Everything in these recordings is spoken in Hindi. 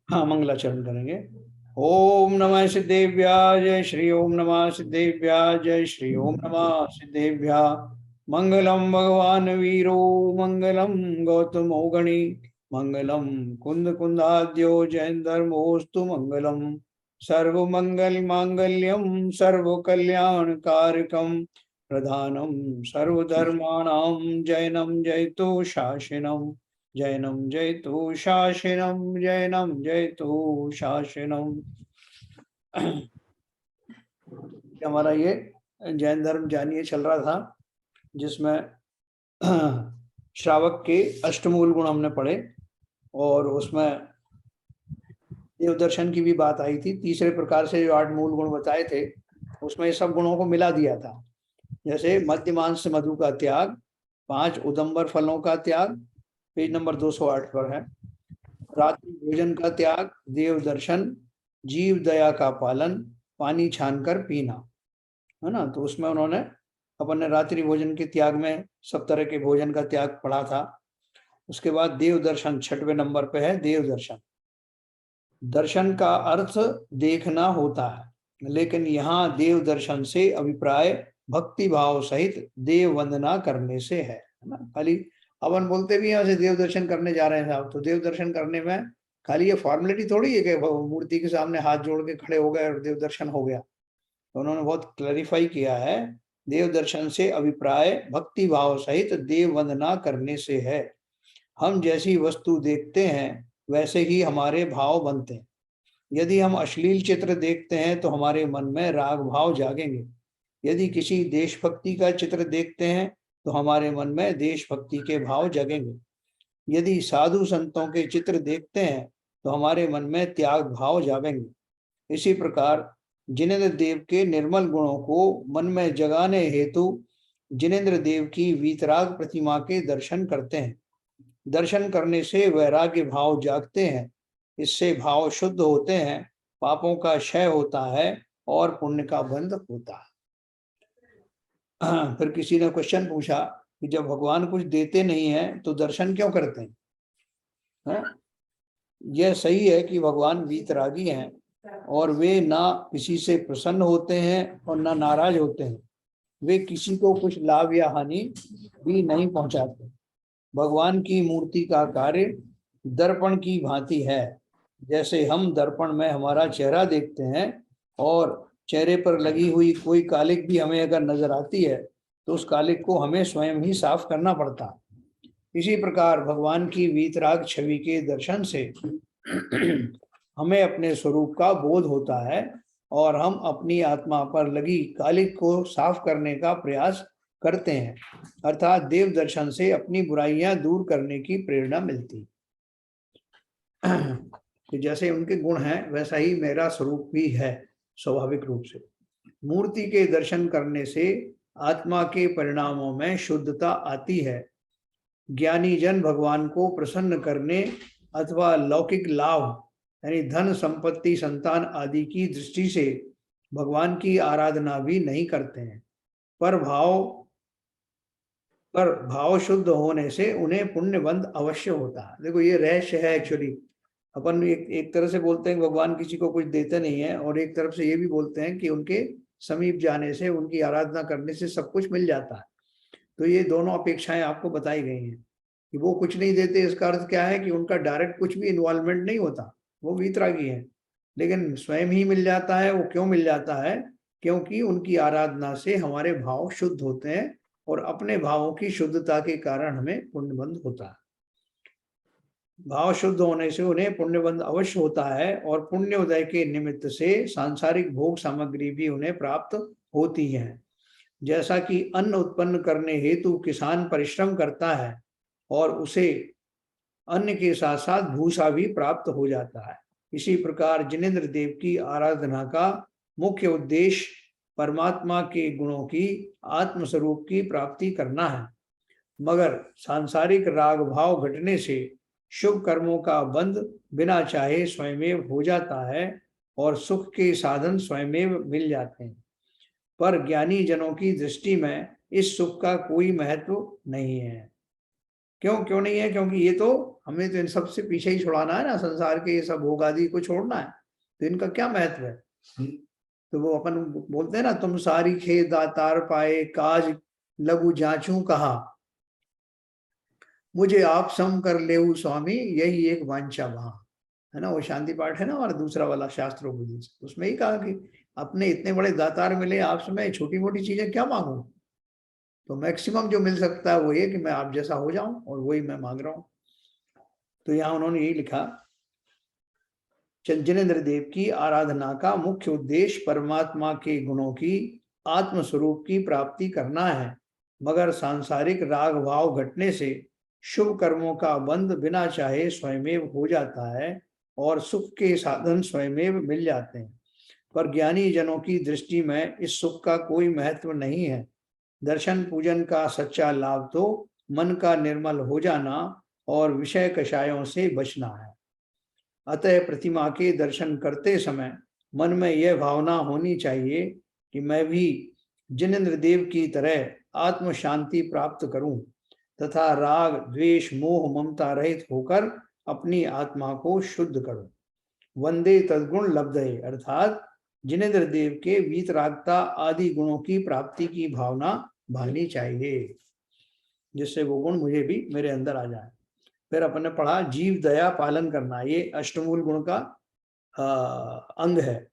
हाँ, मंगलाचरण करेंगे। ओम नमः सिद्धेभ्याय जय श्री ओम नमः सिद्धेभ्याय जय श्री ओम नमः सिद्धेभ्या। मंगलम भगवान वीरो मंगलम गौतमो गणी मंगलम कुंद कुंदाद्यो जैन धर्मोस्तु मंगलम सर्व मंगल मांगल्यम सर्व कल्याण कारकम प्रधानम सर्वधर्माणां जैनम जयतु शासनम जैनम जयतु शासनम जैनम जयतु शासनम। हमारा ये जैन धर्म जानिए चल रहा था, जिसमें श्रावक के अष्टमूल गुण हमने पढ़े और उसमें देव दर्शन की भी बात आई थी। तीसरे प्रकार से जो 8 मूल गुण बताए थे उसमें सब गुणों को मिला दिया था। जैसे मध्यमांश मधु का त्याग, 5 उदंबर फलों का त्याग, पेज नंबर 208 पर है। रात्रि भोजन का त्याग, देव दर्शन, जीव दया का पालन, पानी छानकर पीना, है ना। तो उसमें उन्होंने अपन ने रात्रि भोजन के त्याग में सब तरह के भोजन का त्याग पढ़ा था। उसके बाद देव दर्शन 6वें नंबर पे है। देव दर्शन, दर्शन का अर्थ देखना होता है, लेकिन यहाँ देव दर्शन से अभिप्राय भक्ति भाव सहित देव वंदना करने से है ना। खाली अपन बोलते भी हैं वैसे देव दर्शन करने जा रहे हैं साहब, तो देव दर्शन करने में खाली ये फॉर्मेलिटी थोड़ी है कि मूर्ति के सामने हाथ जोड़ के खड़े हो गए और देव दर्शन हो गया। तो उन्होंने बहुत क्लैरिफाई किया है, देव दर्शन से अभिप्राय भक्ति भाव सहित देव वंदना करने से है। हम जैसी वस्तु देखते हैं वैसे ही हमारे भाव बनते हैं। यदि हम अश्लील चित्र देखते हैं तो हमारे मन में राग भाव जागेंगे। यदि किसी देशभक्ति का चित्र देखते हैं तो हमारे मन में देशभक्ति के भाव जगेंगे। यदि साधु संतों के चित्र देखते हैं तो हमारे मन में त्याग भाव जागेंगे। इसी प्रकार जिनेन्द्र देव के निर्मल गुणों को मन में जगाने हेतु जिनेन्द्र देव की वीतराग प्रतिमा के दर्शन करते हैं। दर्शन करने से वैराग्य भाव जागते हैं, इससे भाव शुद्ध होते हैं, पापों का क्षय होता है और पुण्य का बंध होता है। फिर किसी ने क्वेश्चन पूछा कि जब भगवान कुछ देते नहीं है तो दर्शन क्यों करते हैं? यह सही है कि भगवान वीतरागी हैं और वे ना किसी से प्रसन्न होते हैं और ना नाराज होते हैं। वे किसी को कुछ लाभ या हानि भी नहीं पहुंचाते। भगवान की मूर्ति का कार्य दर्पण की भांति है। जैसे हम दर्पण में हमारा चेहरा देखते हैं और चेहरे पर लगी हुई कोई कालिक भी हमें अगर नजर आती है तो उस कालिक को हमें स्वयं ही साफ करना पड़ता है। इसी प्रकार भगवान की वीतराग छवि के दर्शन से हमें अपने स्वरूप का बोध होता है और हम अपनी आत्मा पर लगी कालिक को साफ करने का प्रयास करते हैं। अर्थात देव दर्शन से अपनी बुराइयां दूर करने की प्रेरणा मिलती। तो जैसे उनके गुण हैं वैसा ही मेरा स्वरूप भी है स्वाभाविक रूप से। मूर्ति के दर्शन करने से आत्मा के परिणामों में शुद्धता आती है। ज्ञानी जन भगवान को प्रसन्न करने अथवा लौकिक लाभ यानी धन संपत्ति संतान आदि की दृष्टि से भगवान की आराधना भी नहीं करते हैं, पर भाव शुद्ध होने से उन्हें पुण्य बंध अवश्य होता है। देखो ये रहस्य है एक्चुअली। अपन एक तरह से बोलते हैं भगवान किसी को कुछ देते नहीं है और एक तरफ से ये भी बोलते हैं कि उनके समीप जाने से उनकी आराधना करने से सब कुछ मिल जाता है। तो ये दोनों अपेक्षाएं आपको बताई गई हैं कि वो कुछ नहीं देते, इसका अर्थ क्या है कि उनका डायरेक्ट कुछ भी इन्वॉल्वमेंट नहीं होता, वो वीतरागी है, लेकिन स्वयं ही मिल जाता है। वो क्यों मिल जाता है? क्योंकि उनकी आराधना से हमारे भाव शुद्ध होते हैं और अपने भावों की शुद्धता के कारण हमें पुण्यबंध होता है। भाव शुद्ध होने से उन्हें पुण्यबंध अवश्य होता है और पुण्य उदय के निमित्त से सांसारिक भोग सामग्री भी उन्हें प्राप्त होती है। जैसा कि अन्न उत्पन्न करने हेतु किसान परिश्रम करता है और उसे अन्न के साथ साथ भूसा भी प्राप्त हो जाता है, इसी प्रकार जिनेन्द्र देव की आराधना का मुख्य उद्देश्य परमात्मा के गुणों की आत्मस्वरूप की प्राप्ति करना है। मगर सांसारिक राग भाव घटने से शुभ कर्मों का बंध बिना चाहे स्वयमेव हो जाता है और सुख के साधन स्वयमेव मिल जाते हैं। पर ज्ञानी जनों की दृष्टि में इस सुख का कोई महत्व नहीं है। क्यों क्यों नहीं है? क्योंकि ये तो हमें तो इन सब से पीछे ही छुड़ाना है ना, संसार के ये सब भोग आदि को छोड़ना है, तो इनका क्या महत्व है? तो वो अपन बोलते हैं ना, तुम सारी खे दातार पाए, काज लघु जांचू कहा, मुझे आप सम कर लेऊ स्वामी, यही एक वांछा वहां। है ना, वो शांति पाठ है ना हमारा दूसरा वाला शास्त्रोपदेश, उसमें ही कहा कि अपने इतने बड़े दातार मिले आप समय, छोटी मोटी चीजें क्या मांगू? तो मैक्सिमम जो मिल सकता है वो ये कि मैं आप जैसा हो जाऊं, और वही मैं मांग रहा हूं। तो यहाँ उन्होंने यही लिखा, जिनेन्द्र देव की आराधना का मुख्य उद्देश्य परमात्मा के गुणों की आत्म स्वरूप की प्राप्ति करना है, मगर सांसारिक राग भाव घटने से शुभ कर्मों का बंध बिना चाहे स्वयमेव हो जाता है और सुख के साधन स्वयमेव मिल जाते हैं। पर ज्ञानी जनों की दृष्टि में इस सुख का कोई महत्व नहीं है। दर्शन पूजन का सच्चा लाभ तो मन का निर्मल हो जाना और विषय कषायों से बचना है। अतः प्रतिमा के दर्शन करते समय मन में यह भावना होनी चाहिए कि मैं भी जिनेन्द्र देव की तरह आत्म शांति प्राप्त करूं तथा राग द्वेष मोह ममता रहित होकर अपनी आत्मा को शुद्ध करूं। वंदे तद्गुण लब्धये, अर्थात जिनेन्द्र देव के वीतरागता आदि गुणों की प्राप्ति की भावना भानी चाहिए, जिससे वो गुण मुझे भी मेरे अंदर आ जाए। फिर अपन ने पढ़ा जीव दया पालन करना, ये अष्टमूल गुण का अंग है।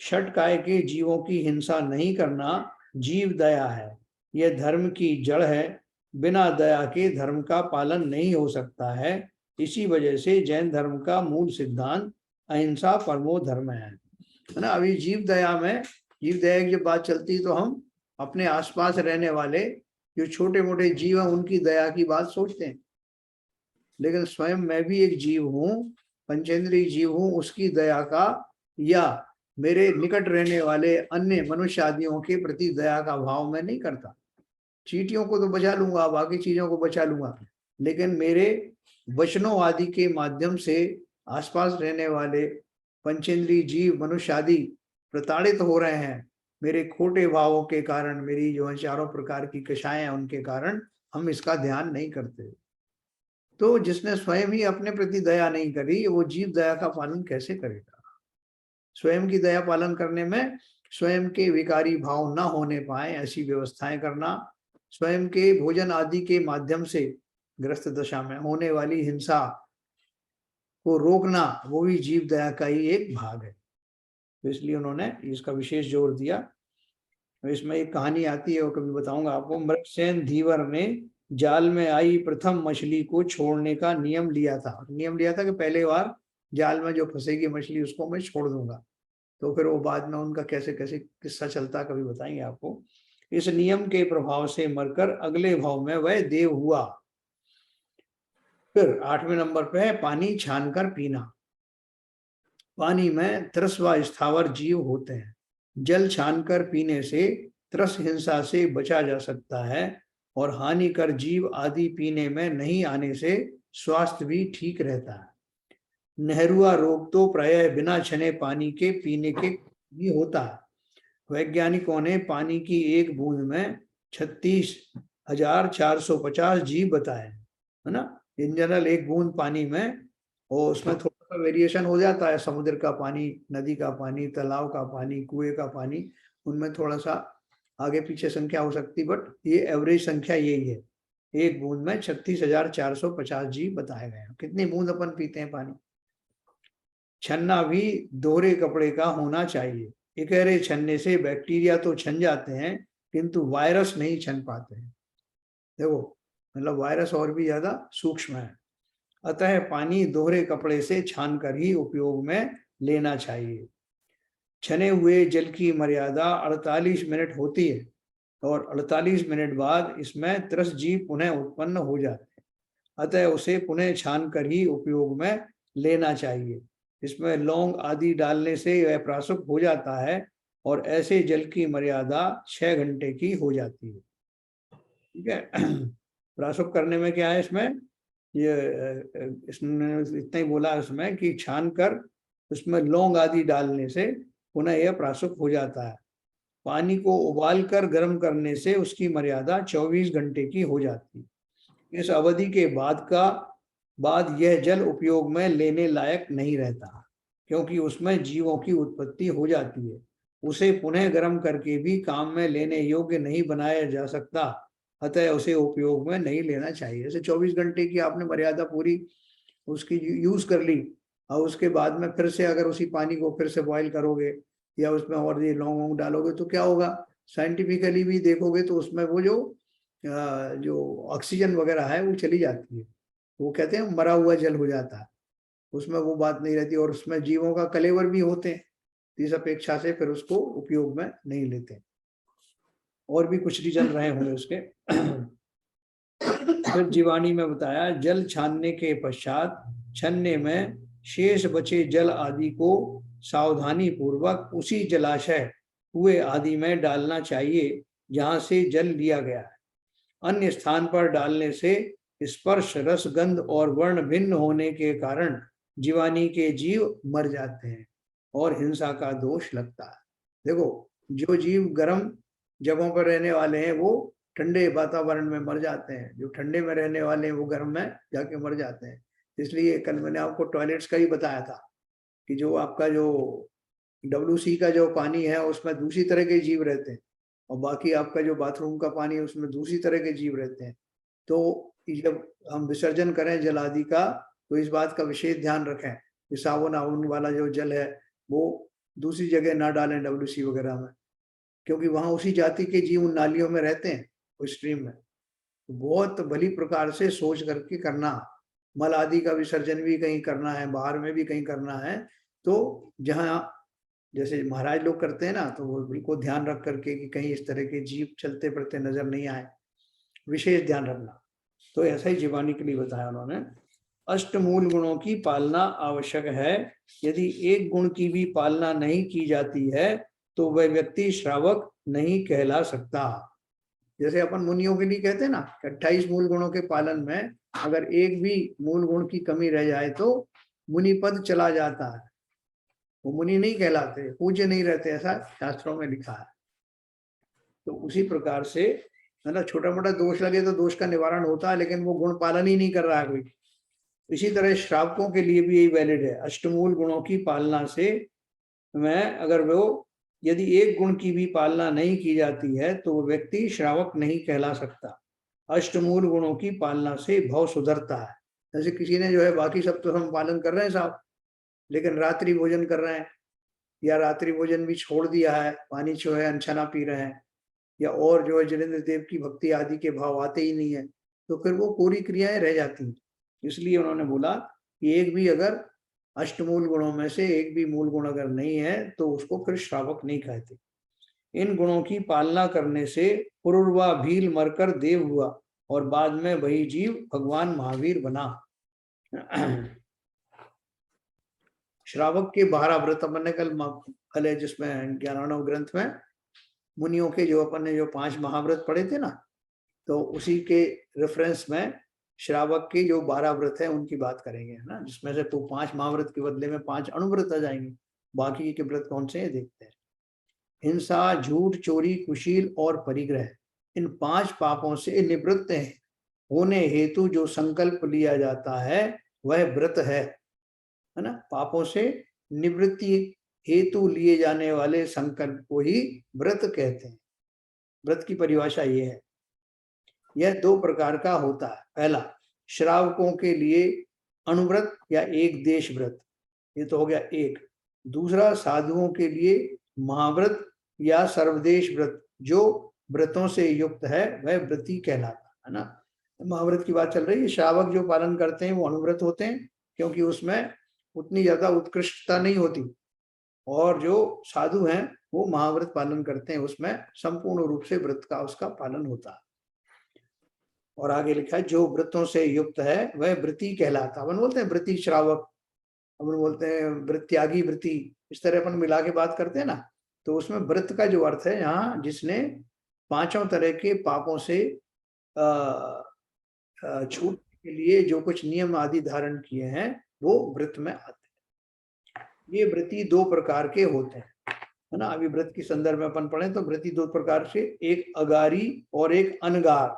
षट काय के जीवों की हिंसा नहीं करना जीव दया है, यह धर्म की जड़ है। बिना दया के धर्म का पालन नहीं हो सकता है। इसी वजह से जैन धर्म का मूल सिद्धांत अहिंसा परमो धर्म है ना। अभी जीव दया में, जीव दया की जब बात चलती है तो हम अपने आसपास रहने वाले जो छोटे मोटे जीव हैं उनकी दया की बात सोचते हैं, लेकिन स्वयं मैं भी एक जीव हूँ, पंचेंद्रीय जीव हूँ, उसकी दया का या मेरे निकट रहने वाले अन्य मनुष्य आदियों के प्रति दया का भाव मैं नहीं करता। चींटियों को तो बचा लूंगा, बाकी चीजों को बचा लूंगा, लेकिन मेरे वचनों आदि के माध्यम से आसपास रहने वाले पंचेंद्रीय जीव मनुष्य आदि प्रताड़ित हो रहे हैं मेरे खोटे भावों के कारण, मेरी जो चारों प्रकार की कषाएं हैं उनके कारण हम इसका ध्यान नहीं करते। तो जिसने स्वयं ही अपने प्रति दया नहीं करी, वो जीव दया का पालन कैसे करेगा? स्वयं की दया पालन करने में स्वयं के विकारी भाव न होने पाए ऐसी व्यवस्थाएं करना, स्वयं के भोजन आदि के माध्यम से ग्रस्त दशा में होने वाली हिंसा को रोकना, वो भी जीव दया का ही एक भाग है। तो इसलिए उन्होंने इसका विशेष जोर दिया। तो इसमें एक कहानी आती है, वो कभी बताऊंगा आपको। मृगसेन धीवर ने जाल में आई प्रथम मछली को छोड़ने का नियम लिया था कि पहले बार जाल में जो फंसेगी मछली उसको मैं छोड़ दूंगा। तो फिर वो बाद में उनका कैसे कैसे किस्सा चलता कभी बताएंगे आपको। इस नियम के प्रभाव से मरकर अगले भाव में वह देव हुआ। फिर 8वें नंबर पे है पानी छानकर पीना। पानी में त्रस व स्थावर जीव होते हैं। जल छानकर पीने से त्रस हिंसा से बचा जा सकता है और हानिकर जीव आदि पीने में नहीं आने से स्वास्थ्य भी ठीक रहता है। नहरुआ रोग तो प्रायः बिना छने पानी के पीने के भी होता है। वैज्ञानिकों ने पानी की एक बूंद में 36,450 जीव बताए, है ना। इन जनरल एक बूंद पानी में, और उसमें थोड़ा सा वेरिएशन हो जाता है, समुद्र का पानी, नदी का पानी, तालाब का पानी, कुएं का पानी, उनमें थोड़ा सा आगे पीछे संख्या हो सकती, बट ये एवरेज संख्या यही है। एक बूंद में 36,450 जीव बताए गए हैं। कितनी बूंद अपन पीते हैं पानी? छन्ना भी दोहरे कपड़े का होना चाहिए। इकहरे छन्ने से बैक्टीरिया तो छन जाते हैं किंतु वायरस नहीं छन पाते हैं। देखो, मतलब वायरस और भी ज्यादा सूक्ष्म है। अतः पानी दोहरे कपड़े से छान कर ही उपयोग में लेना चाहिए। छने हुए जल की मर्यादा 48 मिनट होती है और 48 मिनट बाद इसमें त्रस जीव पुनः उत्पन्न हो जाते हैं। अतः उसे पुनः छान कर ही उपयोग में लेना चाहिए। इसमें लौंग आदि डालने से यह प्रासुक हो जाता है और ऐसे जल की मर्यादा 6 घंटे की हो जाती है। ठीक है। प्रासुक करने में क्या है इसमें, ये इसने इतना ही बोला इसमें कि छान कर उसमें लौंग आदि डालने से पुनः यह प्रासुक हो जाता है। पानी को उबाल कर गर्म करने से उसकी मर्यादा 24 घंटे की हो जाती है। इस अवधि के बाद यह जल उपयोग में लेने लायक नहीं रहता, क्योंकि उसमें जीवों की उत्पत्ति हो जाती है। उसे पुनः गर्म करके भी काम में लेने योग्य नहीं बनाया जा सकता, अतः उसे उपयोग में नहीं लेना चाहिए। जैसे 24 घंटे की आपने मर्यादा पूरी उसकी यूज कर ली, और उसके बाद में फिर से अगर उसी पानी को फिर से बॉईल करोगे या उसमें और ये लौंग वोंग डालोगे तो क्या होगा? साइंटिफिकली भी देखोगे तो उसमें वो जो ऑक्सीजन वगैरह है वो चली जाती है, वो कहते हैं मरा हुआ जल हो जाता है, उसमें वो बात नहीं रहती, और उसमें जीवों का कलेवर भी होते हैं, इस अपेक्षा से फिर उसको उपयोग में नहीं लेते। और भी कुछ रीजन रहे होंगे उसके। फिर जीवानी में बताया, जल छानने के पश्चात छन्ने में शेष बचे जल आदि को सावधानी पूर्वक उसी जलाशय, कुएं आदि में डालना चाहिए जहां से जल लिया गया है। अन्य स्थान पर डालने से स्पर्श, रस, गंध और वर्ण भिन्न होने के कारण जीवानी के जीव मर जाते हैं और हिंसा का दोष लगता है। देखो, जो जीव गर्म जगहों पर रहने वाले हैं वो ठंडे वातावरण में मर जाते हैं, जो ठंडे में रहने वाले हैं वो गर्म में जाके मर जाते हैं। इसलिए कल मैंने आपको टॉयलेट्स का ही बताया था कि जो आपका जो WC का जो पानी है उसमें दूसरी तरह के जीव रहते हैं, और बाकी आपका जो बाथरूम का पानी है उसमें दूसरी तरह के जीव रहते हैं। तो जब हम विसर्जन करें जल आदि का तो इस बात का विशेष ध्यान रखें कि साबुन आबुन वाला जो जल है वो दूसरी जगह ना डालें WC वगैरह में, क्योंकि वहां उसी जाति के जीव उन नालियों में रहते हैं उस स्ट्रीम में। तो बहुत भली प्रकार से सोच करके करना, मल आदि का विसर्जन भी कहीं करना है, बाहर में भी कहीं करना है, तो जहाँ जैसे महाराज लोग करते हैं ना, तो वो बिल्कुल ध्यान रख करके कि कहीं इस तरह के जीव चलते फिरते नजर नहीं आए, विशेष ध्यान रखना। तो ऐसा ही जीवानी के लिए बताया उन्होंने। अष्टमूल गुणों की पालना आवश्यक है। यदि एक गुण की भी पालना नहीं की जाती है तो वह व्यक्ति श्रावक नहीं कहला सकता। जैसे अपन मुनियों के लिए कहते हैं ना, 28 मूल गुणों के पालन में अगर एक भी मूल गुण की कमी रह जाए तो मुनि पद चला जाता है, वो मुनि नहीं कहलाते, पूज्य नहीं रहते, ऐसा शास्त्रों में लिखा है। तो उसी प्रकार से है ना, छोटा मोटा दोष लगे तो दोष का निवारण होता है, लेकिन वो गुण पालन ही नहीं कर रहा है कोई। इसी तरह श्रावकों के लिए भी यही वैलिड है। अष्टमूल गुणों की पालना से मैं अगर वो यदि एक गुण की भी पालना नहीं की जाती है तो वो व्यक्ति श्रावक नहीं कहला सकता। अष्टमूल गुणों की पालना से भाव सुधरता है। जैसे किसी ने जो है बाकी सब तो हम पालन कर रहे हैं साहब, लेकिन रात्रि भोजन कर रहे हैं या रात्रि भोजन भी छोड़ दिया है, पानी जो है अनछना पी रहे हैं, या और जो है जलेंद्र देव की भक्ति आदि के भाव आते ही नहीं है, तो फिर वो पूरी क्रियाएं रह जाती हैं। इसलिए उन्होंने बोला कि एक भी अगर अष्टमूल गुणों में से एक भी मूल गुण अगर नहीं है तो उसको फिर श्रावक नहीं कहते। इन गुणों की पालना करने से पूर्वा भील मरकर देव हुआ और बाद में वही जीव भगवान महावीर बना। श्रावक के 12 व्रत अपन ने कल जिसमें ज्ञानार्णव ग्रंथ में मुनियों के जो अपन ने जो 5 महाव्रत पढ़े थे ना, तो उसी के रेफरेंस में श्रावक के जो 12 व्रत है उनकी बात करेंगे, है ना, जिसमें से तो 5 महाव्रत के बदले में 5 अनुव्रत आ जाएंगे। बाकी के व्रत कौन से हैं देखते हैं। हिंसा, झूठ, चोरी, कुशील और परिग्रह, इन 5 पापों से निवृत्त होने हेतु जो संकल्प लिया जाता है वह व्रत है ना। पापों से निवृत्ति हेतु लिए जाने वाले संकल्प को ही व्रत कहते हैं। व्रत की परिभाषा ये है। यह 2 प्रकार का होता है। पहला, श्रावकों के लिए अनुव्रत या एक देश व्रत, ये तो हो गया एक। दूसरा, साधुओं के लिए महाव्रत या सर्वदेश व्रत, जो व्रतों से युक्त है वह व्रती कहलाता है ना। महाव्रत की बात चल रही है। श्रावक जो पालन करते हैं वो अनुव्रत होते हैं, क्योंकि उसमें उतनी ज्यादा उत्कृष्टता नहीं होती, और जो साधु हैं वो महाव्रत पालन करते हैं, उसमें संपूर्ण रूप से व्रत का उसका पालन होता है। और आगे लिखा है, जो व्रतों से युक्त है वह व्रती कहलाता। अपन बोलते हैं व्रती श्रावक, अपन बोलते हैं व्रत त्यागी व्रती, इस तरह अपन मिला के बात करते हैं ना। तो उसमें व्रत का जो अर्थ है यहाँ, जिसने 5 तरह के पापों से छूट के लिए जो कुछ नियम आदि धारण किए हैं वो व्रत में आते हैं। ये व्रती 2 प्रकार के होते हैं, है ना। अभी व्रत की संदर्भ में अपन पढ़े तो व्रती 2 प्रकार से, एक अगारी और एक अनगार।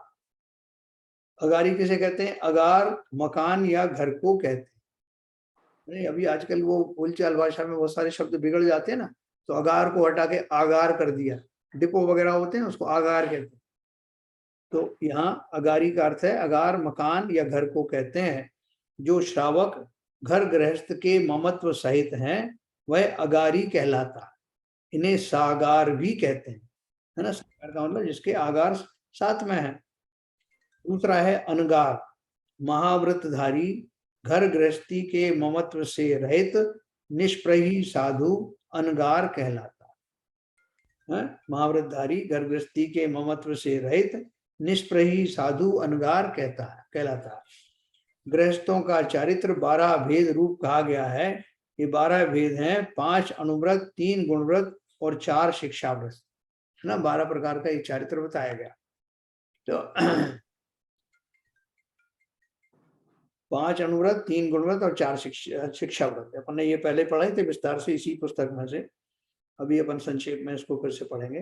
अगारी किसे कहते हैं? अगार मकान या घर को कहते हैं। नहीं, अभी आजकल वो बोलचाल भाषा में बहुत सारे शब्द बिगड़ जाते हैं ना, तो अगार को हटा के आगार कर दिया। डिपो वगैरह होते हैं उसको आगार कहते हैं। तो यहाँ अगारी का अर्थ है अगार मकान या घर को कहते हैं। जो श्रावक घर गृहस्थ के ममत्व सहित हैं वह अगारी कहलाता है। इन्हें सागार भी कहते हैं, है ना। सागार का मतलब जिसके आगार साथ में है। दूसरा है अनगार, महाव्रतधारी, घर गृहस्थी के ममत्व से रहित निष्प्रही साधु अनगार कहलाता है। महाव्रतधारी घर गृहस्थी के ममत्व से रहित निष्प्रही साधु अनगार कहलाता है। गृहस्थों का चारित्र 12 भेद रूप कहा गया है। ये 12 भेद हैं, 5 अनुव्रत, 3 गुणव्रत और 4 शिक्षाव्रत, है ना। 12 प्रकार का ये चारित्र बताया गया। तो 5 अनुव्रत, 3 गुणव्रत और 4 शिक्षाव्रत। अपन ने ये पहले पढ़े थे विस्तार से इसी पुस्तक में से, अभी अपन संक्षेप में इसको फिर से पढ़ेंगे।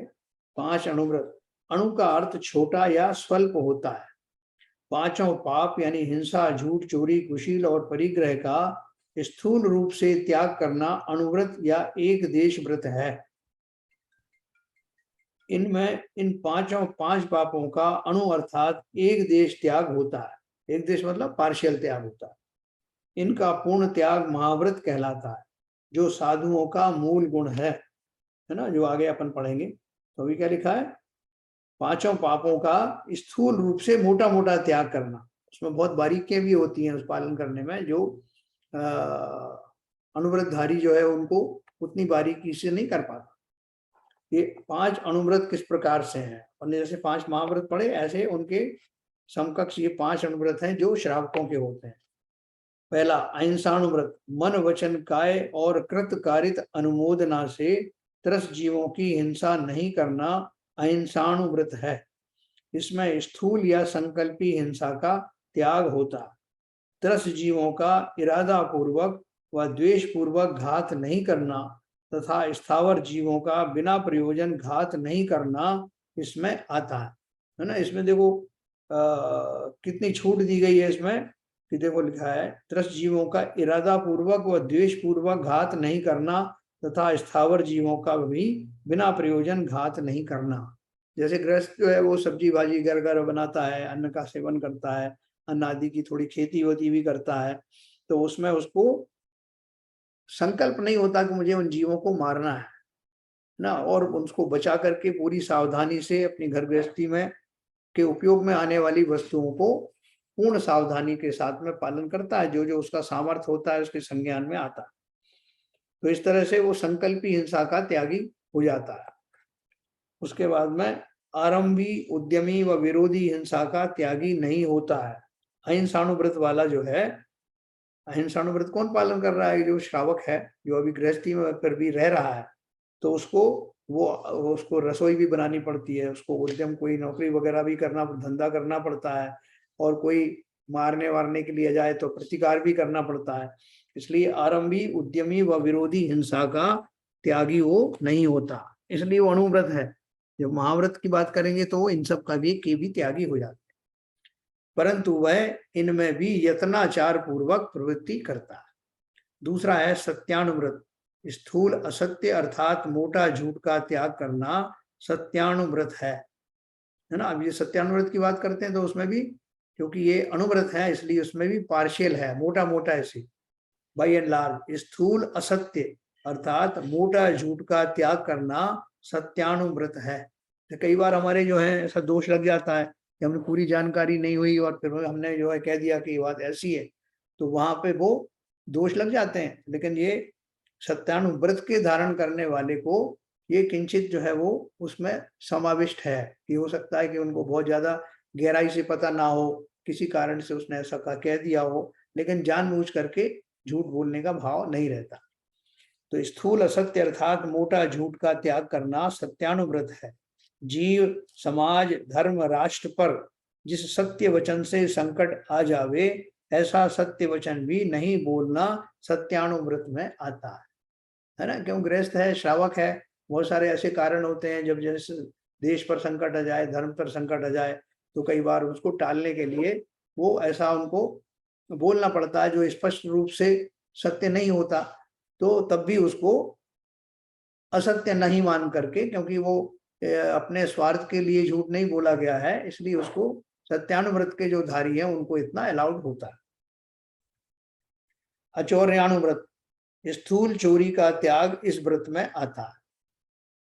5 अनुव्रत, अणु का अर्थ छोटा या स्वल्प होता है। 5 पाप यानी हिंसा, झूठ, चोरी, कुशील और परिग्रह का स्थूल रूप से त्याग करना अनुव्रत या एक देश व्रत है। इनमें इन 5 पापों का अणु अर्थात एक देश त्याग होता है। एक देश मतलब पार्शियल त्याग होता है। इनका पूर्ण त्याग महाव्रत कहलाता है, जो साधुओं का मूल गुण है ना, जो आगे अपन पढ़ेंगे। तो अभी क्या लिखा है? 5 पापों का स्थूल रूप से मोटा मोटा त्याग करना। उसमें बहुत बारीकियां भी होती हैं उस पालन करने में, जो अनुव्रतधारी जो है उनको उतनी बारीकी से नहीं कर पाता। ये 5 अनुव्रत किस प्रकार से हैं? हमने जैसे 5 महाव्रत पढ़े, ऐसे उनके समकक्ष ये 5 अनुव्रत हैं जो श्रावकों के होते हैं। पहला अहिंसानुव्रत, मन वचन काय और कृत कारित अनुमोदना से त्रस्त जीवों की हिंसा नहीं करना अहिंसानुव्रत है। इसमें स्थूल या संकल्पी हिंसा का त्याग होता। त्रस्त जीवों का इरादा पूर्वक व द्वेष पूर्वक घात नहीं करना तथा स्थावर जीवों का बिना प्रयोजन घात नहीं करना इसमें आता है ना। इसमें देखो कितनी छूट दी गई है इसमें, कि देखो लिखा है त्रस्त जीवों का इरादा पूर्वक व द्वेष पूर्वक घात नहीं करना तथा स्थावर जीवों का भी बिना प्रयोजन घात नहीं करना। जैसे गृहस्थ जो है वो सब्जी भाजी घर घर बनाता है, अन्न का सेवन करता है, अन्न आदि की थोड़ी खेती होती भी करता है, तो उसमें उसको संकल्प नहीं होता कि मुझे उन जीवों को मारना है ना, और उसको बचा करके पूरी सावधानी से अपनी घर गृहस्थी में के उपयोग में आने वाली वस्तुओं को पूर्ण सावधानी के साथ में पालन करता है, जो जो उसका सामर्थ्य होता है उसके संज्ञान में आता है। तो इस तरह से वो संकल्पी हिंसा का त्यागी हो जाता है। उसके बाद में आरंभी, उद्यमी व विरोधी हिंसा का त्यागी नहीं होता है। अहिंसानुव्रत वाला जो है, अहिंसानुव्रत कौन पालन कर रहा है? जो श्रावक है, जो अभी गृहस्थी में पर भी रह रहा है, तो उसको रसोई भी बनानी पड़ती है, उसको उद्यम कोई नौकरी वगैरह भी करना, धंधा करना पड़ता है, और कोई मारने वारने के लिए जाए तो प्रतिकार भी करना पड़ता है। इसलिए आरंभी, उद्यमी व विरोधी हिंसा का त्यागी वो नहीं होता, इसलिए वो अनुव्रत है। जब महाव्रत की बात करेंगे तो वो इन सब का भी त्यागी हो जाता है, परंतु वह इनमें भी यत्नाचार पूर्वक प्रवृत्ति करता है। दूसरा है सत्यानुव्रत, स्थूल असत्य अर्थात मोटा झूठ का त्याग करना सत्यानुव्रत है ना। अब ये सत्यानुव्रत की बात करते हैं तो उसमें भी, क्योंकि ये अनुव्रत है इसलिए उसमें भी पार्शियल है, मोटा मोटा ऐसे बाय एंड लार्ज। स्थूल असत्य अर्थात मोटा झूठ का त्याग करना सत्यानुव्रत है। तो कई बार हमारे जो है ऐसा दोष लग जाता है कि हमें पूरी जानकारी नहीं हुई और फिर हमने जो है कह दिया कि ये बात ऐसी है, तो वहां पे वो दोष लग जाते हैं। लेकिन ये सत्यानुव्रत के धारण करने वाले को ये किंचित जो है वो उसमें समाविष्ट है, कि हो सकता है कि उनको बहुत ज्यादा गहराई से पता ना हो, किसी कारण से उसने ऐसा कह दिया हो, लेकिन जानबूझ करके झूठ बोलने का भाव नहीं रहता। तो स्थूल असत्य अर्थात मोटा झूठ का त्याग करना सत्यानुव्रत है। जीव, समाज, धर्म, राष्ट्र पर जिस सत्य वचन से संकट आ जावे ऐसा सत्य वचन भी नहीं बोलना सत्यानुव्रत में आता है ना। क्यों? गृहस्थ है, श्रावक है, बहुत सारे ऐसे कारण होते हैं जब जैसे देश पर संकट आ जाए, धर्म पर संकट आ जाए, तो कई बार उसको टालने के लिए वो ऐसा उनको बोलना पड़ता है जो स्पष्ट रूप से सत्य नहीं होता, तो तब भी उसको असत्य नहीं मान करके, क्योंकि वो अपने स्वार्थ के लिए झूठ नहीं बोला गया है, इसलिए उसको सत्यानुव्रत के जो धारी हैं उनको इतना अलाउड होता है। अचौर्यानुव्रत, स्थूल चोरी का त्याग इस व्रत में आता है।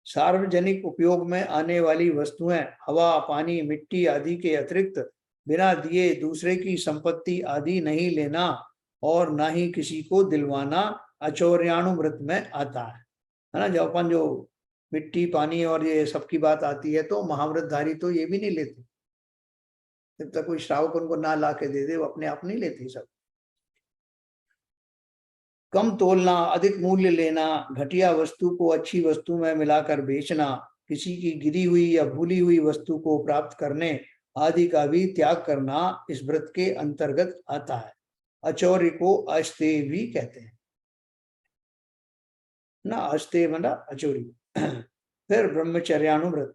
सार्वजनिक उपयोग में आने वाली वस्तुएं, हवा, पानी, मिट्टी आदि के अतिरिक्त बिना दिए दूसरे की संपत्ति आदि नहीं लेना और ना ही किसी को दिलवाना अचौर्यानुव्रत में आता है ना। जब अपन जो मिट्टी, पानी और ये सबकी बात आती है तो महाव्रतधारी तो ये भी नहीं लेते, जब तक कोई श्रावक उनको ना ला के दे दे वो अपने आप नहीं लेते सब। कम तोलना, अधिक मूल्य लेना, घटिया वस्तु को अच्छी वस्तु में मिलाकर बेचना, किसी की गिरी हुई या भूली हुई वस्तु को प्राप्त करने आदि का भी त्याग करना इस व्रत के अंतर्गत आता है। अचौर्य को अस्तेय भी कहते हैं ना, अस्तेय मतलब अचौरी। फिर ब्रह्मचर्यानुव्रत,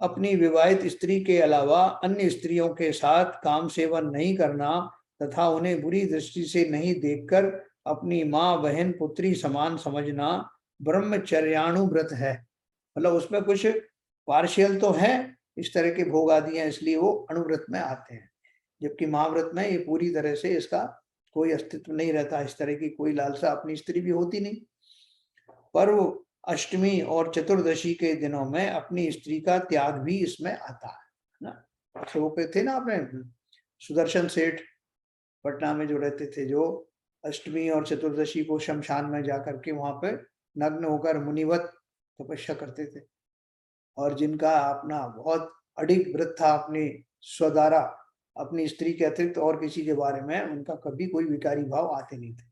अपनी विवाहित स्त्री के अलावा अन्य स्त्रियों के साथ काम सेवन नहीं करना तथा उन्हें बुरी दृष्टि से नहीं देखकर अपनी माँ, बहन, पुत्री समान समझना ब्रह्मचर्यानुव्रत है। मतलब उसमें कुछ पार्शियल तो है, इस तरह के भोग आदि हैं, इसलिए वो अनुव्रत में आते हैं, जबकि महाव्रत में ये पूरी तरह से इसका कोई अस्तित्व नहीं रहता, इस तरह की कोई लालसा अपनी स्त्री भी होती नहीं। पर्व, अष्टमी और चतुर्दशी के दिनों में अपनी स्त्री का त्याग भी इसमें आता है ना। वो पे थे ना आपने सुदर्शन सेठ पटना में जो रहते थे, जो अष्टमी और चतुर्दशी को शमशान में जाकर के वहां पे नग्न होकर मुनिवत तपस्या करते थे, और जिनका अपना बहुत अडिग व्रत था, अपनी स्वद्वारा अपनी स्त्री के अतिरिक्त और किसी के बारे में उनका कभी कोई विकारी भाव आते नहीं थे।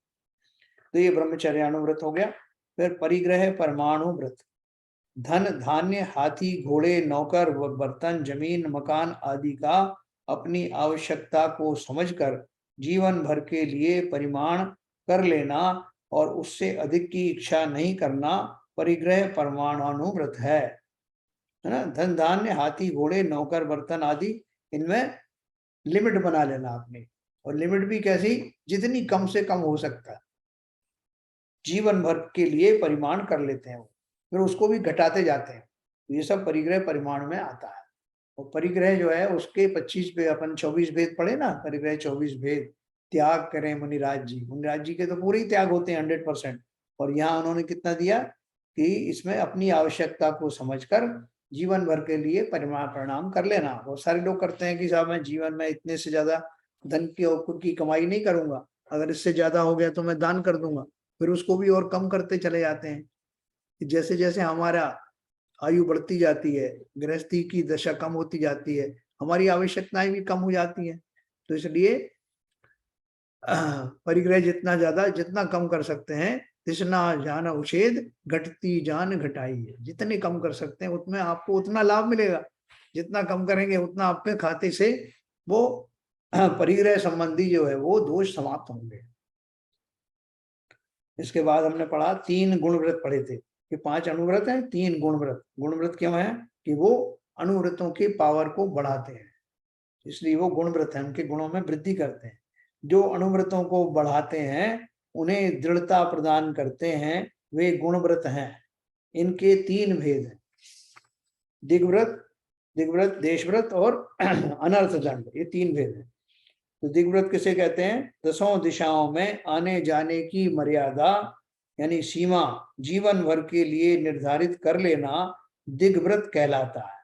तो ये ब्रह्मचर्यानुव्रत हो गया। फिर परिग्रह परमाणु व्रत, धन, धान्य, हाथी, घोड़े, नौकर, बर्तन, जमीन, मकान आदि का अपनी आवश्यकता को समझकर जीवन भर के लिए परिमाण कर लेना और उससे अधिक की इच्छा नहीं करना परिग्रह परमाणुव्रत है ना। धन, धान्य, हाथी, घोड़े, नौकर, बर्तन आदि, इनमें लिमिट बना लेना आपने, और लिमिट भी कैसी, जितनी कम से कम हो सकता है, जीवन भर के लिए परिमाण कर लेते हैं वो, फिर उसको भी घटाते जाते हैं। ये सब परिग्रह परिमाण में आता है। और परिग्रह जो है उसके 25 भेद, अपन 24 भेद पढ़े ना, परिग्रह 24 भेद, त्याग करें मुनिराज जी। मुनिराज जी के तो पूरे ही त्याग होते हैं 100%, और यहाँ उन्होंने कितना दिया कि इसमें अपनी आवश्यकता को समझकर जीवन भर के लिए परिमाण प्रणाम कर लेना। बहुत सारे लोग करते हैं कि साहब मैं जीवन में इतने से ज्यादा धन की कमाई नहीं करूंगा, अगर इससे ज्यादा हो गया तो मैं दान कर दूंगा, फिर उसको भी और कम करते चले जाते हैं। जैसे जैसे हमारा आयु बढ़ती जाती है, गृहस्थी की दशा कम होती जाती है, हमारी आवश्यकताएं भी कम हो जाती हैं। तो इसलिए परिग्रह जितना ज्यादा, जितना कम कर सकते हैं, तृष्णा जान उच्छेद, घटती जान घटाई है, जितने कम कर सकते हैं उतने आपको उतना लाभ मिलेगा। जितना कम करेंगे उतना आपके खाते से वो परिग्रह संबंधी जो है वो दोष समाप्त होंगे। इसके बाद हमने पढ़ा 3 गुण व्रत पढ़े थे कि 5 अनुव्रत हैं, 3 गुण व्रत। गुण व्रत क्यों है कि वो अनुव्रतों की पावर को बढ़ाते हैं, इसलिए वो गुण व्रत है, उनके गुणों में वृद्धि करते हैं। जो अनुव्रतों को बढ़ाते हैं, उन्हें दृढ़ता प्रदान करते हैं, वे गुण व्रत हैं। इनके 3 भेद हैं, दिग्व्रत, दिग्व्रत, देशव्रत और अनर्थ दंड, ये 3 भेद हैं। तो दिग्व्रत किसे कहते हैं, 10 दिशाओं में आने जाने की मर्यादा यानी सीमा जीवन भर के लिए निर्धारित कर लेना दिग्व्रत कहलाता है।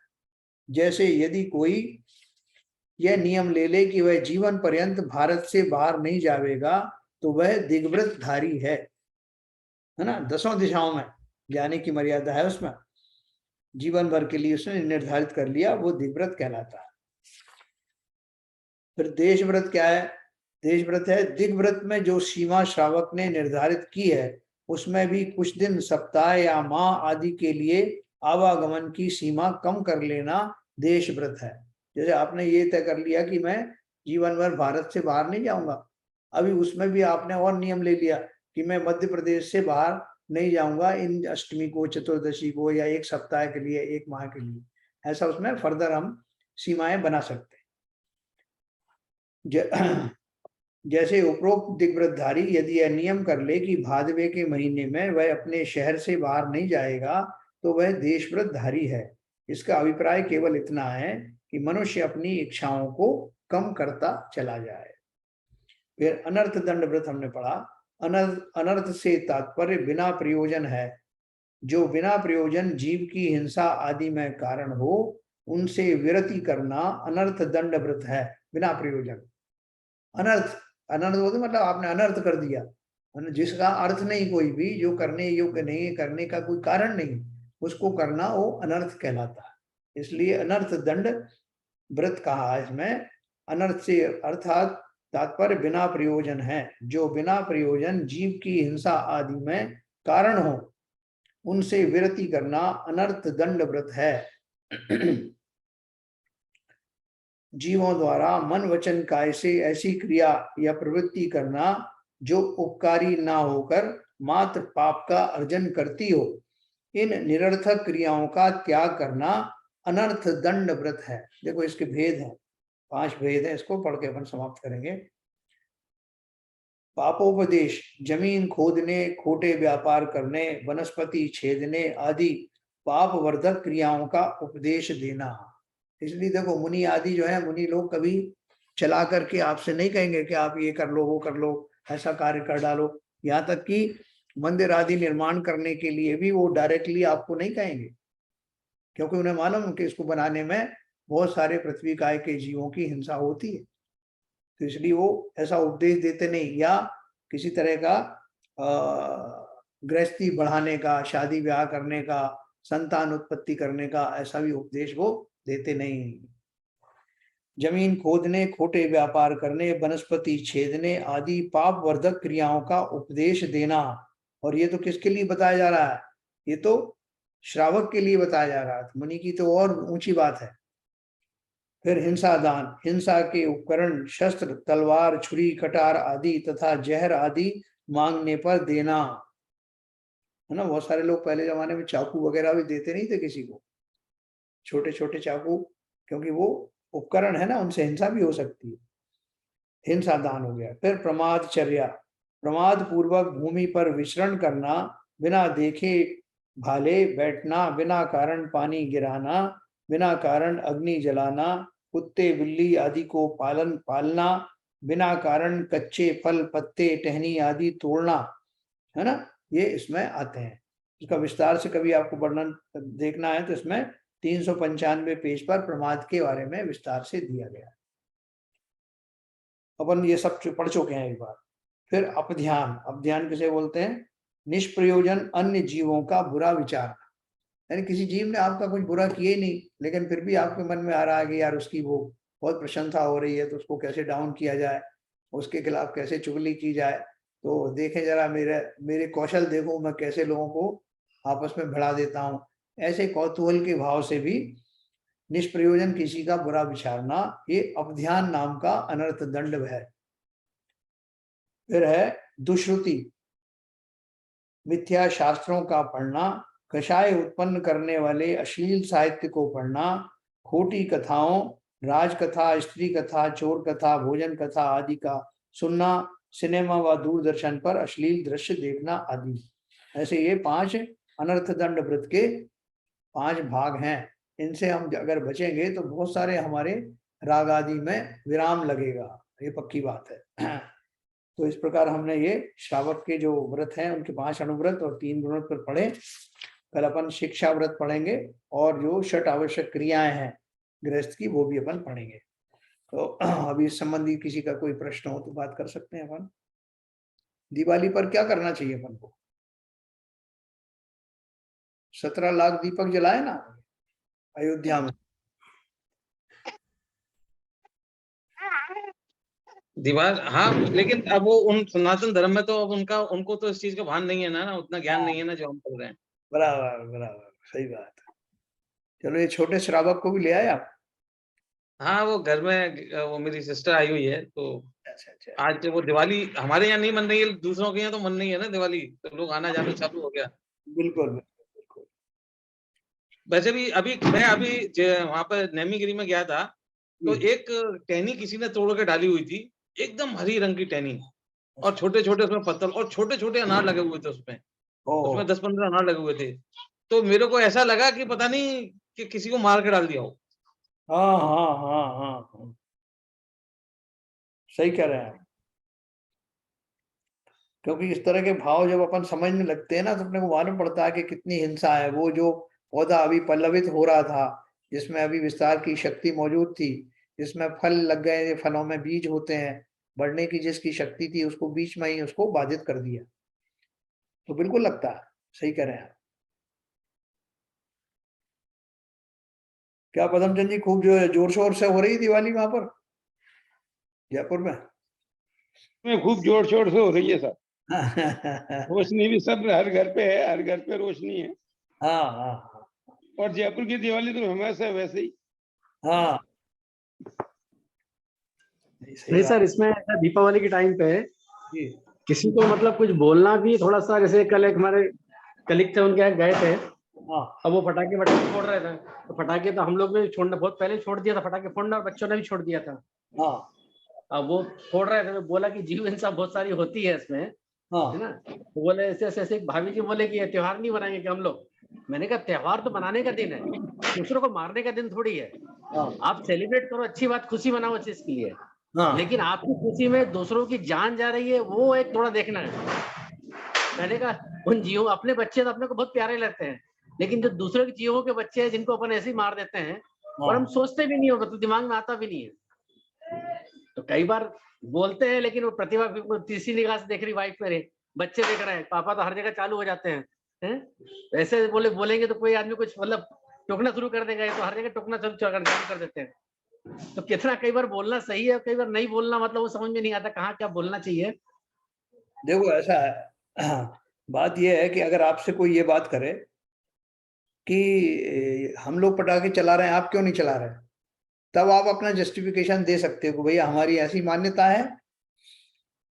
जैसे यदि कोई यह नियम ले ले कि वह जीवन पर्यंत भारत से बाहर नहीं जाएगा तो वह दिग्व्रत धारी है ना। 10 दिशाओं में जाने की मर्यादा है, उसमें जीवन भर के लिए उसने निर्धारित कर लिया, वो दिग्व्रत कहलाता है। फिर देशव्रत क्या है, देशव्रत है दिग्व्रत में जो सीमा श्रावक ने निर्धारित की है उसमें भी कुछ दिन, सप्ताह या माह आदि के लिए आवागमन की सीमा कम कर लेना देशव्रत है। जैसे आपने ये तय कर लिया कि मैं जीवन भर भारत से बाहर नहीं जाऊंगा, अभी उसमें भी आपने और नियम ले लिया कि मैं मध्य प्रदेश से बाहर नहीं जाऊंगा इन अष्टमी को, चतुर्दशी को, या एक सप्ताह के लिए, एक माह के लिए, ऐसा उसमें फर्दर हम सीमाएं बना सकते हैं। जैसे उपरोक्त दिग्व्रतधारी यदि यह नियम कर ले कि भादवे के महीने में वह अपने शहर से बाहर नहीं जाएगा तो वह देशव्रतधारी है। इसका अभिप्राय केवल इतना है कि मनुष्य अपनी इच्छाओं को कम करता चला जाए। फिर अनर्थ दंड व्रत हमने पढ़ा। अनर्थ से तात्पर्य बिना प्रयोजन है, जो बिना प्रयोजन जीव की हिंसा आदि में कारण हो, उनसे विरति करना अनर्थ दंड व्रत है। बिना प्रयोजन अनर्थ, अनर्थ बोलते मतलब आपने अनर्थ कर दिया, जिसका अर्थ नहीं कोई भी, जो करने योग्य नहीं है, करने का कोई कारण नहीं, उसको करना वो अनर्थ कहलाता है। इसलिए अनर्थ दंड व्रत कहा है इसमें। अनर्थ से अर्थात तात्पर्य बिना प्रयोजन है, जो बिना प्रयोजन जीव की हिंसा आदि में कारण हो, उनसे विरति करना अनर्थ दंड व्रत है। जीवों द्वारा मन वचन काय से ऐसी क्रिया या प्रवृत्ति करना जो उपकारी ना होकर मात्र पाप का अर्जन करती हो, इन निरर्थक क्रियाओं का त्याग करना अनर्थ दंड व्रत है। देखो इसके भेद हैं, 5 भेद हैं, इसको पढ़ के अपन समाप्त करेंगे। पापोपदेश, जमीन खोदने, खोटे व्यापार करने, वनस्पति छेदने आदि पाप वर्धक क्रियाओं का उपदेश देना। इसलिए देखो मुनि आदि जो है, मुनि लोग कभी चला करके आपसे नहीं कहेंगे कि आप ये कर लो, वो कर लो, ऐसा कार्य कर डालो। यहाँ तक कि मंदिर आदि निर्माण करने के लिए भी वो डायरेक्टली आपको नहीं कहेंगे, क्योंकि उन्हें मालूम कि इसको बनाने में बहुत सारे पृथ्वी काय के जीवों की हिंसा होती है, तो इसलिए वो ऐसा उपदेश देते नहीं। या किसी तरह का गृहस्थी बढ़ाने का, शादी ब्याह करने का, संतान उत्पत्ति करने का ऐसा भी उपदेश वो देते नहीं। जमीन खोदने, खोटे व्यापार करने, वनस्पति छेदने आदि पाप वर्धक क्रियाओं का उपदेश देना। और ये तो किसके लिए बताया जा रहा है? ये तो श्रावक के लिए बताया जा रहा है, मुनि की तो और ऊंची बात है। फिर हिंसा दान, हिंसा के उपकरण शस्त्र, तलवार, छुरी, कटार आदि तथा जहर आदि मांगने पर देना, है ना। बहुत सारे लोग पहले जमाने में चाकू वगैरह भी देते नहीं थे किसी को, छोटे छोटे चाकू, क्योंकि वो उपकरण है ना, उनसे हिंसा भी हो सकती है। हिंसा दान हो गया। फिर प्रमादचर्या, प्रमाद पूर्वक भूमि पर विचरण करना, बिना देखे भाले बैठना, बिना कारण पानी गिराना, बिना कारण अग्नि जलाना, कुत्ते बिल्ली आदि को पालना, बिना कारण कच्चे फल पत्ते टहनी आदि तोड़ना, है ना, ये इसमें आते हैं। इसका विस्तार से कभी आपको वर्णन देखना है तो इसमें 395 पेज पर प्रमाद के बारे में विस्तार से दिया गया है। अपन ये सब पढ़ चुके हैं एक बार। फिर अपध्यान, अपध्यान किसे बोलते हैं? निष्प्रयोजन अन्य जीवों का बुरा विचार, यानी किसी जीव ने आपका कुछ बुरा किया ही नहीं, लेकिन फिर भी आपके मन में आ रहा है कि यार उसकी वो बहुत प्रशंसा हो रही है, तो उसको कैसे डाउन किया जाए, उसके खिलाफ कैसे चुगली की जाए। तो देखें जरा मेरे कौशल देखो, मैं कैसे लोगों को आपस में भिड़ा देता हूँ। ऐसे कौतूहल के भाव से भी निष्प्रयोजन किसी का बुरा विचारना, ये अपध्यान नाम का अनर्थ दंड है। फिर है दुश्रुति, मिथ्या शास्त्रों का पढ़ना, कषाय उत्पन्न करने वाले अश्लील साहित्य को पढ़ना, खोटी कथाओं, राजकथा, स्त्री कथा, चोर कथा, भोजन कथा आदि का सुनना, सिनेमा व दूरदर्शन पर अश्लील दृश्य देखना आदि। ऐसे ये 5 अनर्थ दंड व्रत के 5 भाग हैं। इनसे हम अगर बचेंगे तो बहुत सारे हमारे राग आदि में विराम लगेगा, ये पक्की बात है। तो इस प्रकार हमने ये श्रावक के जो व्रत हैं उनके 5 अनुव्रत और 3 व्रत पर पढ़े। कल अपन शिक्षा व्रत पढ़ेंगे और जो 6 आवश्यक क्रियाएं हैं गृहस्थ की, वो भी अपन पढ़ेंगे। तो अभी इस संबंधी किसी का कोई प्रश्न हो तो बात कर सकते हैं अपन। दिवाली पर क्या करना चाहिए अपन को? 17 लाख दीपक जलाए ना अयोध्या में। दीवार, हाँ, लेकिन अब वो उन सनातन धर्म में तो अब उनको तो इस चीज का भान नहीं है ना, उतना ज्ञान नहीं है ना जो हम कर रहे हैं। बराबर बराबर, सही बात है। चलो ये छोटे श्रावक को भी ले आए आप? हाँ, वो घर में वो मेरी सिस्टर आई हुई है, तो अच्छा अच्छा। आज वो दिवाली हमारे यहाँ नहीं मन रही है, दूसरों के यहाँ तो मन नहीं है ना दिवाली, तो लोग आना जाना चालू हो गया। बिल्कुल बिल्कुल बिल्कुल। वैसे भी अभी मैं अभी वहां पर नैमीगिरी में गया था, तो एक टहनी किसी ने तोड़ के डाली हुई थी, एकदम हरी रंग की टहनी, और छोटे छोटे उसमें पत्थर और छोटे छोटे अनार लगे हुए थे उसमें। उसमें 10-15 अनार लगे हुए थे। तो मेरे को ऐसा लगा कि पता नहीं कि किसी को मार के डाल दिया हो। हाँ हाँ हाँ हाँ हाँ, सही कह रहे हैं। क्योंकि इस तरह के भाव जब अपन समझने लगते हैं ना, तो अपने को मालूम पड़ता है कि कितनी हिंसा है। वो जो पौधा अभी पल्लवित हो रहा था, जिसमें अभी विस्तार की शक्ति मौजूद थी, जिसमें फल लग गए, फलों में बीज होते हैं, बढ़ने की जिसकी शक्ति थी, उसको बीच में ही उसको बाधित कर दिया। तो बिल्कुल लगता है, सही कह रहे हैं। क्या पदमचंद जी, खूब जो जोर शोर से हो रही दिवाली वहां पर जयपुर में? खूब जोर शोर से हो रही है सर। हाँ रोशनी भी सब हर घर पे है, हर घर पे रोशनी है। हाँ और जयपुर की दिवाली तो हमेशा वैसे ही। हाँ, सही नहीं बात सर, इसमें ऐसा दीपावली के टाइम पे जी। किसी को मतलब कुछ बोलना भी थोड़ा सा, जैसे कल एक हमारे कलीग थे, उनके यहाँ गए थे, हाँ अब वो पटाखे वटाखे फोड़ रहे थे, तो पटाखे तो हम लोग ने छोड़ना बहुत पहले छोड़ दिया था, पटाखे फोड़ना, और बच्चों ने भी छोड़ दिया था। हाँ अब वो फोड़ रहे थे, तो बोला कि जीव हिंसा बहुत सारी होती है इसमें, है हाँ ना। तो बोले ऐसे ऐसे ऐसे, भाभी जी बोले कि ये त्योहार नहीं बनाएंगे कि हम लोग। मैंने कहा त्योहार तो बनाने का दिन है, दूसरों को मारने का दिन थोड़ी है। हाँ आप सेलिब्रेट करो, अच्छी बात, खुशी मनाओ इस चीज के लिए, हाँ लेकिन आपकी खुशी में दूसरों की जान जा रही है, वो एक थोड़ा देखना है। मैंने कहा उन जीवों, अपने बच्चे तो अपने को बहुत प्यारे लगते हैं, लेकिन जो दूसरों के जीवों के बच्चे हैं जिनको अपन ऐसे ही मार देते हैं, और हम सोचते भी नहीं हो, मतलब दिमाग में आता भी नहीं है, तो कई बार बोलते हैं, लेकिन वो प्रतिभा तीसरी निगाह से देख रही, वाइफ मेरे, बच्चे देख रहे हैं, पापा तो हर जगह चालू हो जाते हैं। ऐसे बोलेंगे तो कोई आदमी कुछ मतलब टोकना शुरू कर देगा, तो हर जगह टोकना चालू कर देते हैं। तो कितना कई बार बोलना सही है, कई बार नहीं बोलना, मतलब वो समझ में नहीं आता कहाँ क्या बोलना चाहिए। देखो ऐसा है, बात यह है कि अगर आपसे कोई ये बात करे कि हम लोग पटाखे चला रहे हैं, आप क्यों नहीं चला रहे, तब आप अपना जस्टिफिकेशन दे सकते हो कि भैया हमारी ऐसी मान्यता है।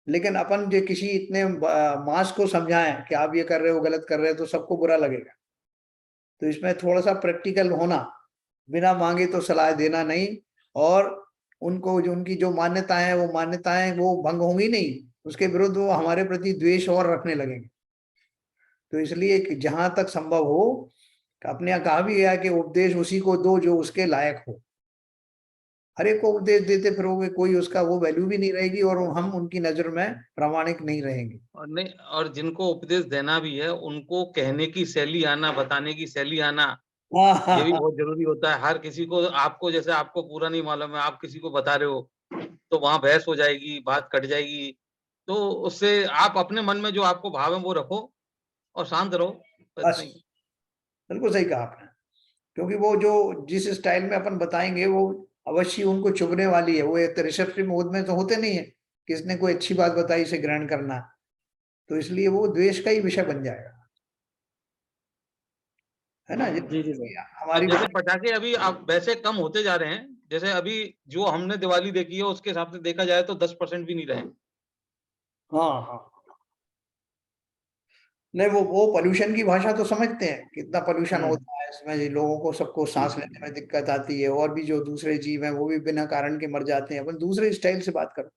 लेकिन अपन जो किसी इतने मास को समझाएं कि आप ये कर रहे हो, गलत कर रहे हो, तो सबको बुरा लगेगा। तो इसमें थोड़ा सा प्रैक्टिकल होना, बिना मांगे तो सलाह देना नहीं, और उनको जो उनकी जो मान्यताएं हैं, वो मान्यताएं वो भंग होंगी नहीं, उसके विरुद्ध वो हमारे प्रति द्वेष और रखने लगेंगे। तो इसलिए कि जहां तक संभव हो, अपने यहाँ कहा भी है कि उपदेश उसी को दो जो उसके लायक हो। हर एक को उपदेश देते फिरोगे, कोई उसका वो वैल्यू भी नहीं रहेगी, और हम उनकी नजर में प्रामाणिक नहीं रहेंगे। और नहीं, और जिनको उपदेश देना भी है, उनको कहने की शैली आना, बताने की शैली आना, हाँ हाँ ये भी हाँ बहुत जरूरी होता है। हर किसी को, आपको जैसे आपको पूरा नहीं मालूम है, आप किसी को बता रहे हो, तो वहां बहस हो जाएगी, बात कट जाएगी। तो उससे आप अपने मन में जो आपको भाव है वो रखो और शांत रहो, तो इतना बस, ही। बिल्कुल सही कहा आपने। क्योंकि वो जो जिस स्टाइल में अपन बताएंगे, वो अवश्य उनको चुभने वाली है। वो एक रिसेप्टिव मोड में तो होते नहीं है कि इसने कोई अच्छी बात बताई इसे ग्रहण करना है। तो इसलिए वो द्वेष का ही विषय बन जाएगा, है ना। जी जी सर। हमारी अब जैसे पटाखे अभी अब वैसे कम होते जा रहे हैं, जैसे अभी जो हमने दिवाली देखी है उसके हिसाब से देखा जाए तो 10% भी नहीं रहे। हाँ हाँ, नहीं वो पोल्यूशन की भाषा तो समझते हैं, कितना पोल्यूशन होता है इसमें, जी लोगों को सबको सांस लेने में दिक्कत आती है, और भी जो दूसरे जीव हैं वो भी बिना कारण के मर जाते हैं। अपन दूसरे स्टाइल से बात करो,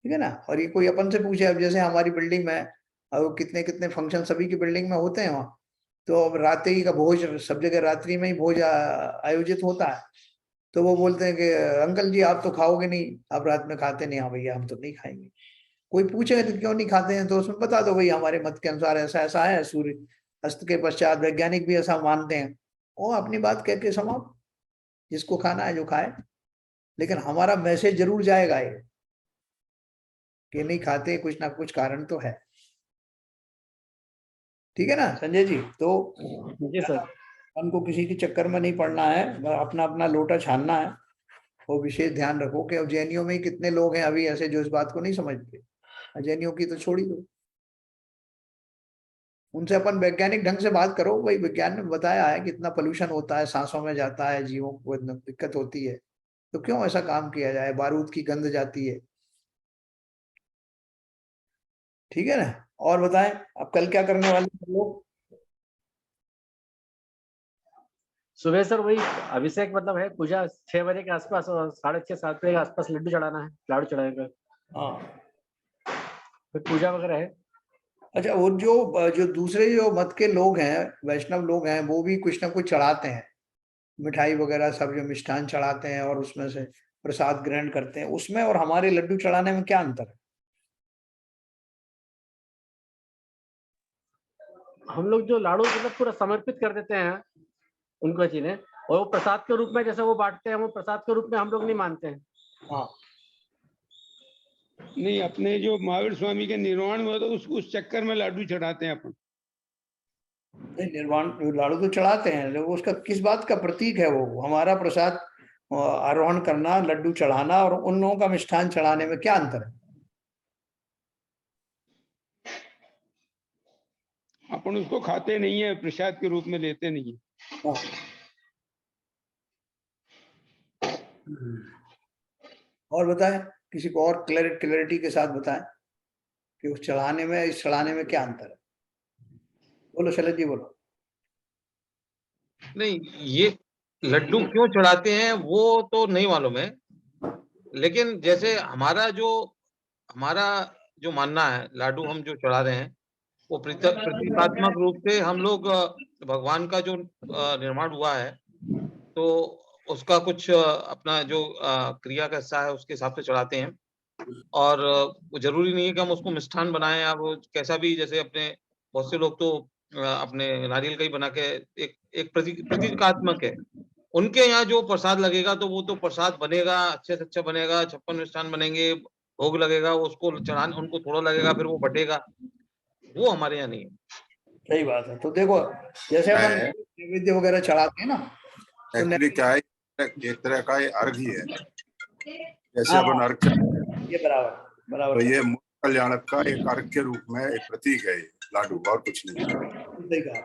ठीक है ना। और ये कोई अपन से पूछे, अब जैसे हमारी बिल्डिंग में अब कितने कितने फंक्शन सभी की बिल्डिंग में होते हैं वहाँ, तो अब रात्रि का भोज, सब जगह रात्रि में ही भोज आयोजित होता है। तो वो बोलते हैं कि अंकल जी आप तो खाओगे नहीं, आप रात में खाते नहीं। हाँ भैया हम तो नहीं खाएंगे। कोई पूछे तो क्यों नहीं खाते हैं, तो उसमें बता दो भाई हमारे मत के अनुसार ऐसा ऐसा है, सूर्य अस्त के पश्चात वैज्ञानिक भी ऐसा मानते हैं। वो अपनी बात कह के समाप्त, जिसको खाना है जो खाए। लेकिन हमारा मैसेज जरूर जाएगा ये, कि नहीं खाते, कुछ ना कुछ कारण तो है। ठीक है ना संजय जी। तो जी सर। हमको किसी के चक्कर में नहीं पड़ना है, अपना अपना लोटा छानना है। वो विशेष ध्यान रखो कि अब जैनियों में ही कितने लोग हैं अभी ऐसे जो इस बात को नहीं समझते। जैनियों की तो छोड़ ही दो, उनसे अपन वैज्ञानिक ढंग से बात करो, भाई विज्ञान ने बताया है कि इतना पोल्यूशन होता है, सांसों में जाता है, जीवों को इतना दिक्कत होती है, तो क्यों ऐसा काम किया जाए, बारूद की गंध जाती है। ठीक है ना। और बताएं, अब कल क्या करने वाले हैं लोग? सुबह सर वही अभिषेक मतलब है, पूजा 6 बजे के आसपास और 6:30 7 बजे के आसपास लड्डू चढ़ाना है, लाडू चढ़ाएगा, हाँ। फिर पूजा वगैरह है। अच्छा, वो जो दूसरे जो मत के लोग हैं, वैष्णव लोग हैं, वो भी कुछ ना कुछ चढ़ाते हैं, मिठाई वगैरह सब जो मिष्ठान चढ़ाते हैं और उसमें से प्रसाद ग्रहण करते हैं, उसमें और हमारे लड्डू चढ़ाने में क्या अंतर है? हम लोग जो लाडू मतलब पूरा समर्पित कर देते हैं उनको जिन्हें, और वो प्रसाद के रूप में जैसे वो बांटते हैं, वो प्रसाद के रूप में हम लोग नहीं मानते हैं। हाँ। नहीं, अपने जो महावीर स्वामी के निर्वाण हुआ तो उस चक्कर में लाडू चढ़ाते हैं अपन। नहीं, निर्वाण लाडू तो चढ़ाते हैं, लेकिन उसका किस बात का प्रतीक है? वो हमारा प्रसाद आरोहण करना, लड्डू चढ़ाना और उन लोगों का मिष्ठान चढ़ाने में क्या अंतर है? अपन उसको खाते नहीं है, प्रसाद के रूप में लेते नहीं है। हाँ। और बताएं, किसी को और क्लैरिटी के साथ बताएं कि उस चढ़ाने में, इस चढ़ाने में क्या अंतर है? बोलो शैलेश जी, बोलो। नहीं, ये लड्डू क्यों चढ़ाते हैं वो तो नहीं मालूम है, लेकिन जैसे हमारा जो मानना है, लाडू हम जो चढ़ा रहे हैं वो प्रतीकात्मक रूप से हम लोग भगवान का जो निर्माण हुआ है तो उसका कुछ अपना जो क्रिया का हिस्सा है उसके हिसाब से चढ़ाते हैं। और वो जरूरी नहीं है कि हम उसको मिष्ठान बनाएं या वो कैसा भी, जैसे अपने बहुत से लोग तो अपने नारियल का ही बना के एक प्रतीकात्मक है। उनके यहाँ जो प्रसाद लगेगा तो वो तो प्रसाद बनेगा, अच्छे से अच्छा बनेगा, 56 मिष्ठान बनेंगे, भोग लगेगा, उसको चढ़ाने उनको थोड़ा लगेगा, फिर वो बटेगा। वो हमारे यहाँ नहीं है। सही बात है। तो देखो, जैसे अपन है नैवेद्य वगैरह चढ़ाते हैं ना, तो एक्चुअली क्या है, एक तरह का ये अर्घ ही है। जैसे अपन अर्घ ये बराबर तो बराबर ये मूल कल्याण का एक अर्घ के रूप में एक प्रतीक है ये लाडू, और कुछ नहीं। सही कहा।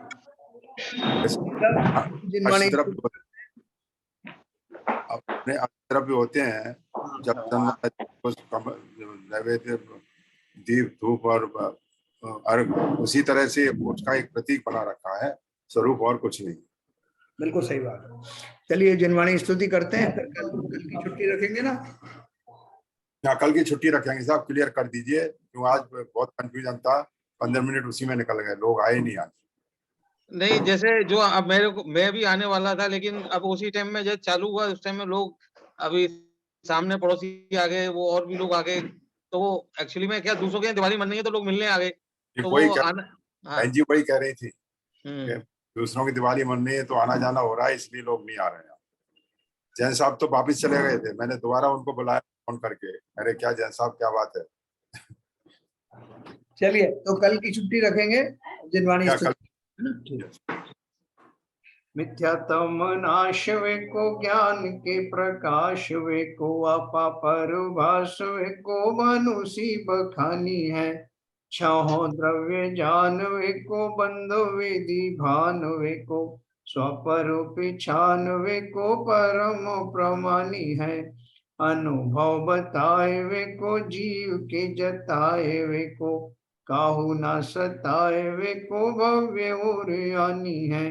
जिनवाणी अपने अष्टद्रव्य होते हैं, जब नैवेद्य, दीप, धूप और अर्घ, उसी तरह से उसका एक प्रतीक बना रखा है, स्वरूप और कुछ नहीं। बिल्कुल सही बात है। चलिए जिनवाणी स्तुति करते हैं, फिर कल की छुट्टी रखेंगे ना? यहाँ कल की छुट्टी रखेंगे साहब, क्लियर कर दीजिए, क्यों आज बहुत कंफ्यूजन था, 15 मिनट उसी में निकल गए, लोग आए नहीं आज। नहीं, जैसे जो अब मैं भी आने वाला था, लेकिन अब उसी टाइम में जब चालू हुआ उस टाइम में लोग अभी सामने पड़ोसी आ गए, वो और भी लोग आ गए, तो वो एक्चुअली में क्या दूसरों के यहाँ दिवाली मननी है तो लोग मिलने आ गए, तो वही वो आना। हाँ। बहन जी वही कह रही थी कि दूसरों की दिवाली मननी है तो आना जाना हो रहा है, इसलिए लोग नहीं आ रहे हैं। जैन साहब तो वापिस चले गए थे, मैंने दोबारा उनको बुलाया फोन करके, अरे क्या जैन साहब क्या बात है। चलिए, तो कल की छुट्टी रखेंगे, जिनवाणी स्तुति। मिथ्यात्म नाश वे को ज्ञान के प्रकाश वे को आपा परभास वे को मनुषी बखानी है। छहो द्रव्य जान वे को बंध वेदी भान वे को स्वरूप छान वे को परम प्रमानी है। अनुभव बताए वे को जीव के जताए वे को काहू ना सताए वे को भव्य और यानी है।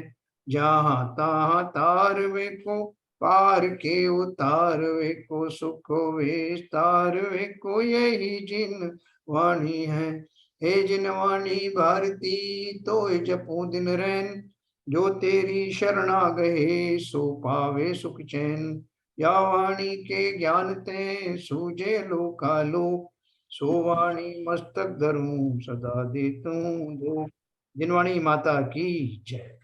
जहाँ तहाँ तार वे को पार के उतार वे को सुख विस्तार वे को यही जिन वाणी है। हे जिन वाणी भारती तो जपू दिन रैन जो तेरी शरणा गए सो पावे सुख चैन। या वाणी के ज्ञान ते सूझे लोकालोक सो वाणी मस्तक धरूं सदा देतूं दो। जिनवाणी माता की जय।